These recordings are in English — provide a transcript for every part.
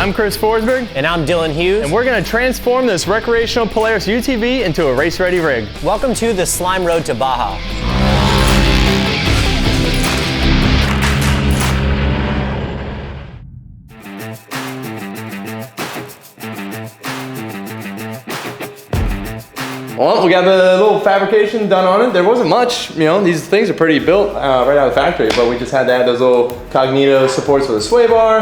I'm Chris Forsberg. And I'm Dylan Hughes. And we're going to transform this recreational Polaris UTV into a race-ready rig. Welcome to the Slime Road to Baja. Well, we got the little fabrication done on it. There wasn't much, you know, these things are pretty built right out of the factory, but we just had to add those little Cognito supports for the sway bar.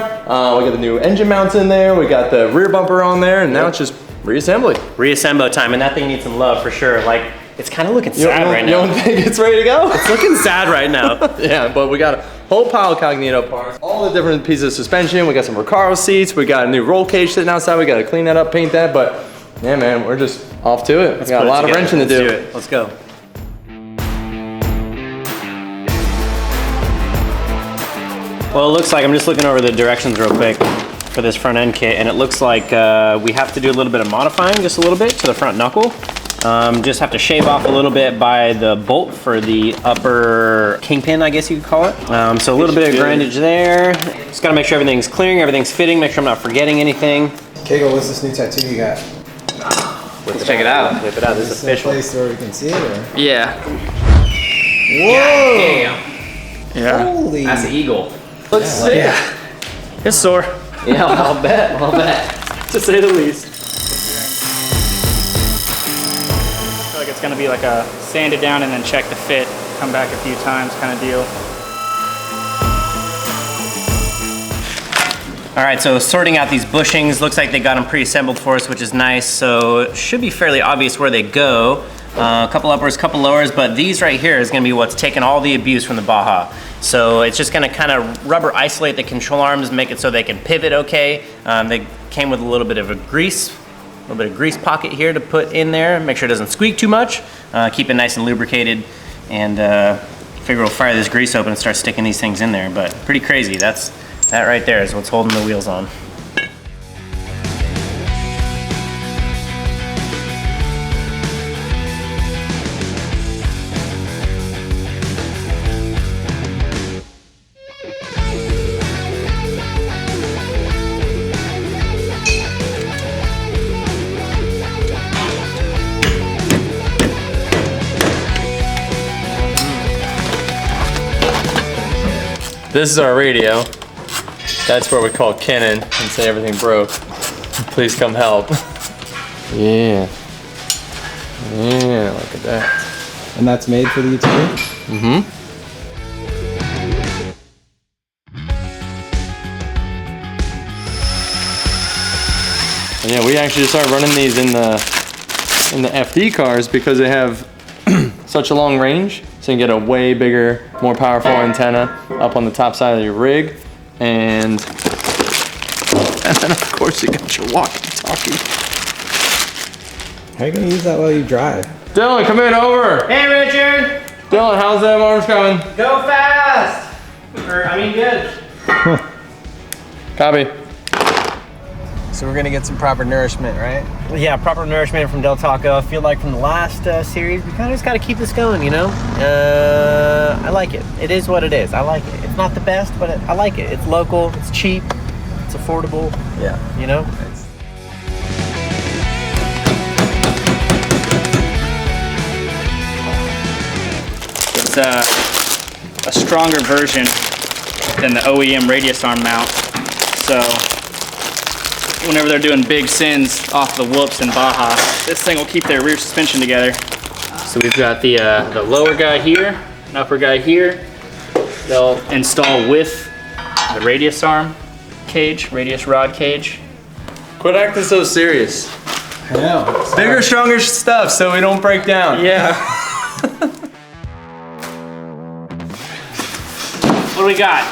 We got the new engine mounts in there. We got the rear bumper on there, and now it's just reassembly. Reassemble time, and that thing needs some love for sure. Like, it's kind of looking sad right now. You don't think it's ready to go? It's looking sad right now. Yeah, but we got a whole pile of Cognito parts. All the different pieces of suspension. We got some Recaro seats. We got a new roll cage sitting outside. We got to clean that up, paint that, but yeah, man, we're just off to it. We got a lot of wrenching to do. Let's go. Well, it looks like, I'm just looking over the directions real quick for this front end kit, and it looks like we have to do a little bit of modifying, just a little bit, to the front knuckle. Just have to shave off a little bit by the bolt for the upper kingpin, I guess you could call it. So a little bit of grindage there. Just gotta make sure everything's clearing, everything's fitting, make sure I'm not forgetting anything. Kegel, what's this new tattoo you got? Let's check it out. Whip it out, this is official. Place where we can see it, or? Yeah. Whoa! Damn. Yeah. Holy. That's an eagle. Looks sick. Yeah. It's sore. Yeah, I'll bet. I'll bet. To say the least. I feel like it's gonna be like a sand it down and then check the fit, come back a few times kind of deal. All right, so sorting out these bushings, looks like they got them pre-assembled for us, which is nice. So it should be fairly obvious where they go. A couple uppers, couple lowers, but these right here is gonna be what's taking all the abuse from the Baja. So it's just gonna kind of rubber isolate the control arms, make it so they can pivot okay. They came with a little bit of a grease pocket here to put in there, make sure it doesn't squeak too much, keep it nice and lubricated, and figure we'll fire this grease open and start sticking these things in there. But pretty crazy, that right there is what's holding the wheels on. This is our radio. That's where we call Kenan and say everything broke. Please come help. Yeah. Yeah, look at that. And that's made for the UTV? Mm-hmm. And yeah, we actually just started running these in the FD cars because they have such a long range. So you can get a way bigger, more powerful antenna up on the top side of your rig. And then of course you got your walkie-talkie. How are you gonna use that while you drive? Dylan, come in over. Hey, Richard. Dylan, how's them arms coming? Go fast. Good. Copy. So we're gonna get some proper nourishment, right? Yeah, proper nourishment from Del Taco. I feel like from the last series, we kind of just got to keep this going, you know? I like it. It is what it is. I like it. It's not the best, but I like it. It's local, it's cheap, it's affordable. Yeah. You know? It's a stronger version than the OEM radius arm mount. So whenever they're doing big sends off the whoops in Baja, this thing will keep their rear suspension together. So we've got the lower guy here, an upper guy here. They'll install with the radius arm cage, radius rod cage. Quit acting so serious. I know. Bigger, stronger stuff so we don't break down. Yeah. What do we got?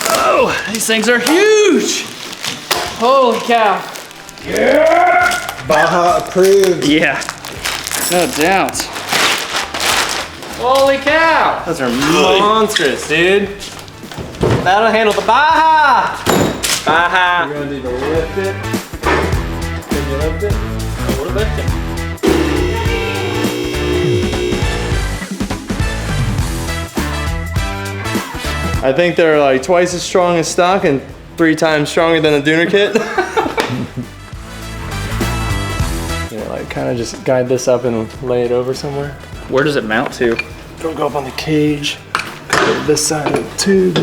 Oh, these things are huge. Holy cow. Yeah! Baja approved. Yeah, no doubt. Holy cow. Those are monstrous, dude. That'll handle the Baja. Baja. We're gonna need to lift it. Can you lift it? We'll lift it. I think they're like twice as strong as stock and 3 times stronger than a Dooner kit. Yeah, like kind of just guide this up and lay it over somewhere. Where does it mount to? Don't go up on the cage. Go to this side of the tube.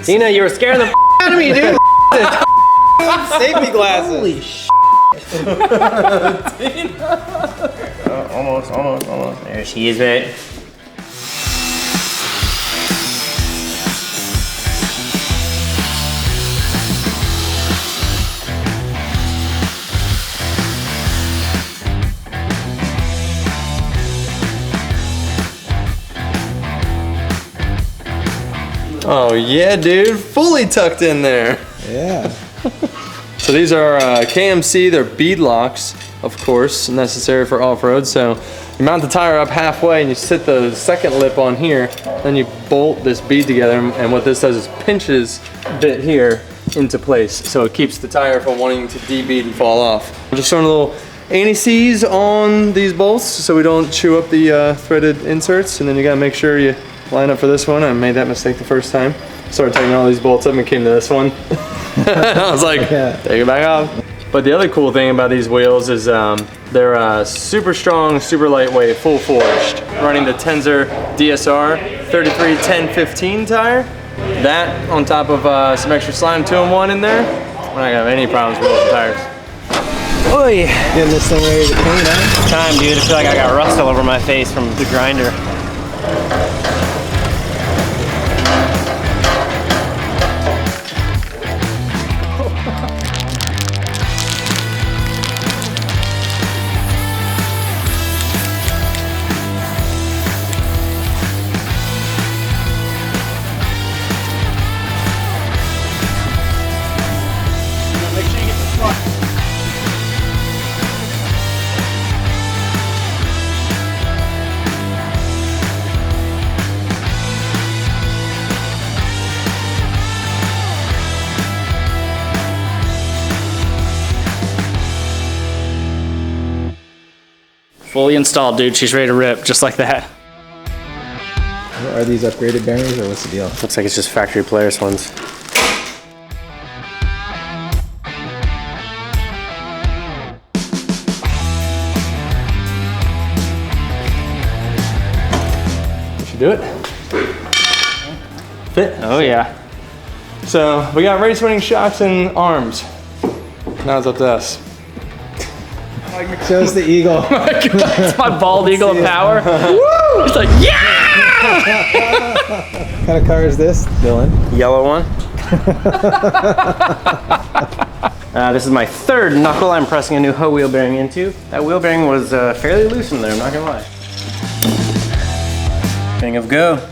Tina, you were scaring the out of me, dude. Safety glasses. Holy Almost. There she is, mate. Oh yeah, dude, fully tucked in there. Yeah. So these are KMC, they're bead locks, of course, necessary for off-road. So you mount the tire up halfway and you sit the second lip on here, then you bolt this bead together, and what this does is pinches bit here into place. So it keeps the tire from wanting to de-bead and fall off. I'm just throwing a little anti-seize on these bolts so we don't chew up the threaded inserts, and then you gotta make sure you line up for this one. I made that mistake the first time. Started taking all these bolts up and came to this one. I was like, take it back off. But the other cool thing about these wheels is they're super strong, super lightweight, full forged. Running the Tensor DSR 33-10-15 tire. That on top of some extra slime 2-in-1 in there. We're not gonna have any problems with those tires. Oi! Getting this thing ready to clean, huh? Time, dude. I feel like I got rust all over my face from the grinder. Fully installed, dude. She's ready to rip, just like that. Are these upgraded bearings or what's the deal? Looks like it's just factory Polaris ones. Should do it. Fit? Oh yeah. So we got race winning shocks and arms. Now it's up to us. Shows the eagle. It's my bald eagle of power. Woo! It's like, yeah! What kind of car is this, Dylan? Yellow one. This is my third knuckle I'm pressing a new hoe wheel bearing into. That wheel bearing was fairly loose in there, I'm not gonna lie. Thing of go.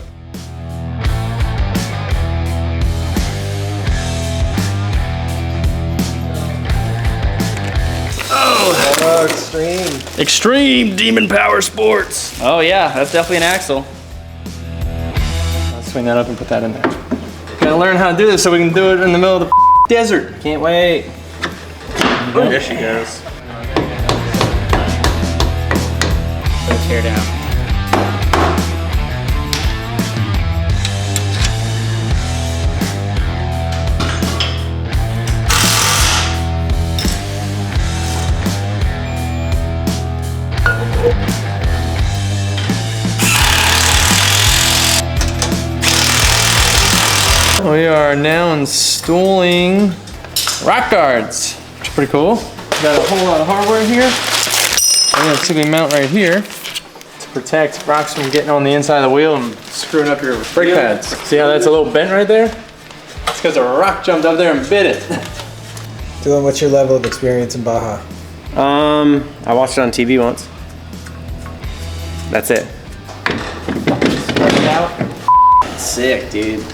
Oh, extreme. Extreme Demon Power Sports. Oh yeah, that's definitely an axle. Let's swing that up and put that in there. Gotta learn how to do this so we can do it in the middle of the desert. Can't wait. Oh, there she goes. Let's tear down. We are now installing rock guards, which is pretty cool. Got a whole lot of hardware here. I'm gonna simply mount right here to protect rocks from getting on the inside of the wheel and screwing up your brake pads. See how that's a little bent right there? It's because a rock jumped up there and bit it. Dylan, what's your level of experience in Baja? I watched it on TV once. That's it. Spread it out. Sick, dude.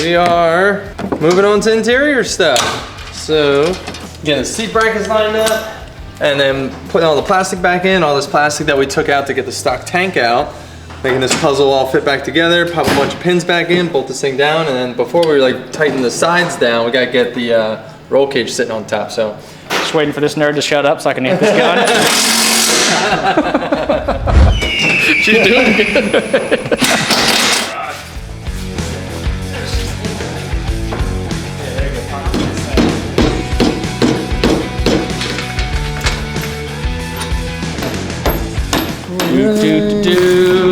We are moving on to interior stuff. So, getting the seat brackets lined up, and then putting all the plastic back in, all this plastic that we took out to get the stock tank out, making this puzzle all fit back together, pop a bunch of pins back in, bolt this thing down, and then before we like tighten the sides down, we gotta get the roll cage sitting on top, so. Just waiting for this nerd to shut up so I can name this gun. She's doing good.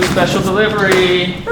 Special delivery.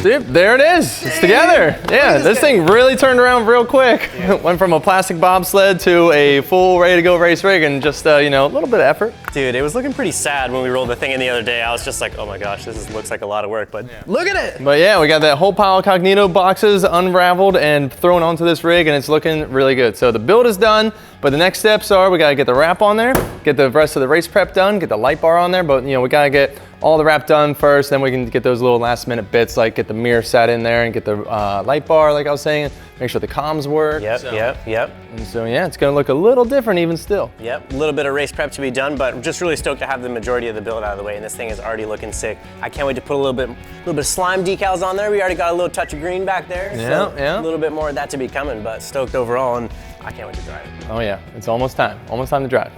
There it is. It's together. Yeah, this thing really turned around real quick. Went from a plastic bobsled to a full ready to go race rig in just you know, a little bit of effort. Dude, it was looking pretty sad when we rolled the thing in the other day. I was just like, oh my gosh, looks like a lot of work, but look at it. But yeah, we got that whole pile of Cognito boxes unraveled and thrown onto this rig, and it's looking really good. So the build is done, but the next steps are we gotta get the wrap on there, get the rest of the race prep done, get the light bar on there, but you know, we gotta get all the wrap done first, then we can get those little last minute bits, like get the mirror set in there and get the light bar, like I was saying, make sure the comms work. Yep. And so yeah, it's gonna look a little different even still. Yep, a little bit of race prep to be done, but I'm just really stoked to have the majority of the build out of the way, and this thing is already looking sick. I can't wait to put a little bit of slime decals on there. We already got a little touch of green back there. Yeah, so yeah. A little bit more of that to be coming, but stoked overall, and I can't wait to drive it. Oh yeah, it's almost time to drive.